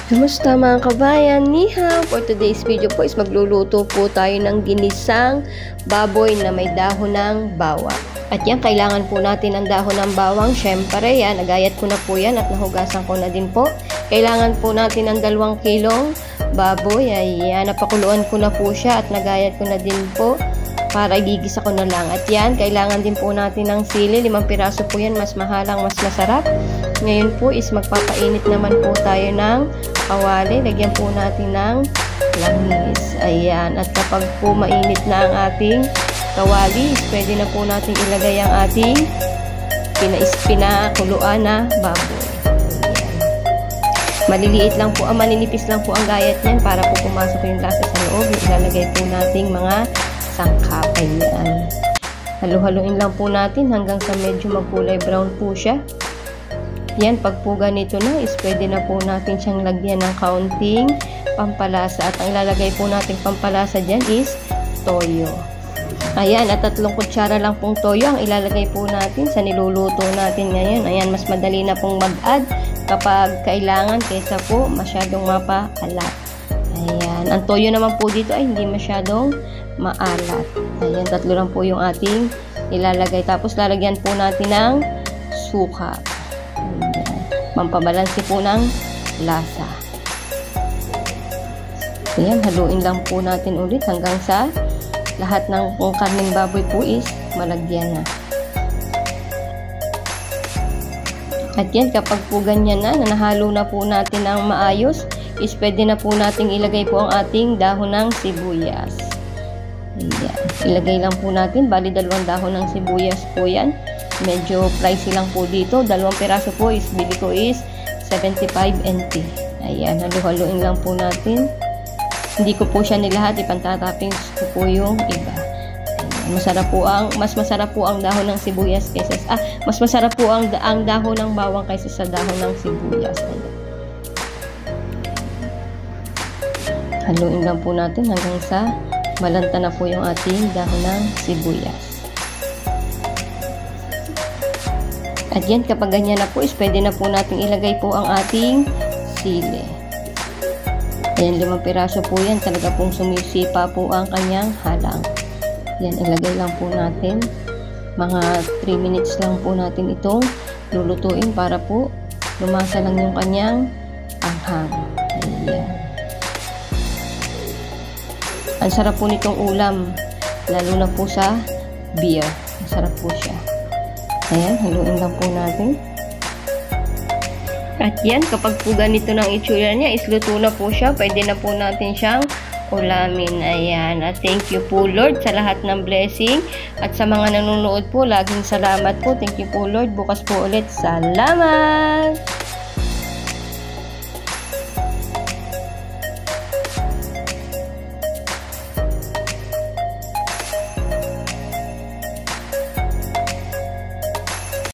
Kumusta mga kabayan? Ni hao! For today's video po is magluluto po tayo ng ginisang baboy na may dahon ng bawang. At yan, kailangan po natin ang dahon ng bawang. Syempre yan, nagayat ko na po yan at nahugasan ko na din po. Kailangan po natin ng 2 kilong baboy. Ayan, napakuluan ko na po siya at nagayat ko na din po para igigisa ko na lang. At yan, kailangan din po natin ng sili. 5 piraso po yan, mas mahalang, mas masarap. Ngayon po is magpapainit naman po tayo ng kawali. Lagyan po natin ng langis. Ayan, at kapag po mainit na ang ating kawali, pwede na po natin ilagay ang ating pinakuluan na baboy. Maliliit lang po, maninipis lang po ang gayat niyan para po pumasok yung lasa sa loob. Ilalagay po nating mga sangkap. Ayan. Halu-haluin lang po natin hanggang sa medyo magkulay brown po siya. Yan, pag po ganito na is pwede na po natin siyang lagyan ng kaunting pampalasa. At ang ilalagay po natin pampalasa dyan is toyo. Ayan, at 3 kutsara lang pong toyo ang ilalagay po natin sa niluluto natin ngayon. Ayan, mas madali na pong mag-add kapag kailangan kaysa po masyadong mapaalat. Ayan, ang toyo naman po dito ay hindi masyadong maalat. Ayan, 3 lang po yung ating ilalagay. Tapos lalagyan po natin ng suka. Mampabalansi po ng lasa. Ayan, haluin lang po natin ulit hanggang sa lahat ng karneng baboy po is malagyan na. At yan, kapag po ganyan na, nahalo na po natin ng maayos, is pwede na po nating ilagay po ang ating dahon ng sibuyas. Ayan, ilagay lang po natin, bali 2 dahon ng sibuyas po yan. Medyo pricey lang po dito. 2 piraso po is bili ko is 75 NT. Ayan, halu-haluin lang po natin. Hindi ko po siya nilahat, ipantatappings ko po yung iba. Ayan, mas masarap po ang dahon ng sibuyas kaysa mas masarap po ang dahon ng bawang kaysa sa dahon ng sibuyas. Ayan. Haluin lang po natin hanggang sa malanta na po yung ating dahon ng sibuyas. At yan, kapag ganyan na po is pwede na po natin ilagay po ang ating sili. Ayan, 5 piraso po yan. Talaga pong sumisipa po ang kanyang halang. Yan, ilagay lang po natin. Mga 3 minutes lang po natin itong lulutuin para po lumasa lang yung kanyang anghang. Ayan. Ang sarap po nitong ulam, lalo na po sa beer. Masarap po siya. Ayan, haluin lang po natin. At yan, kapag po ganito ng itsura niya, isluto na po siya. Pwede na po natin siyang ulamin. Ayan. At thank you po Lord sa lahat ng blessing. At sa mga nanonood po, laging salamat po. Thank you po Lord. Bukas po ulit. Salamat!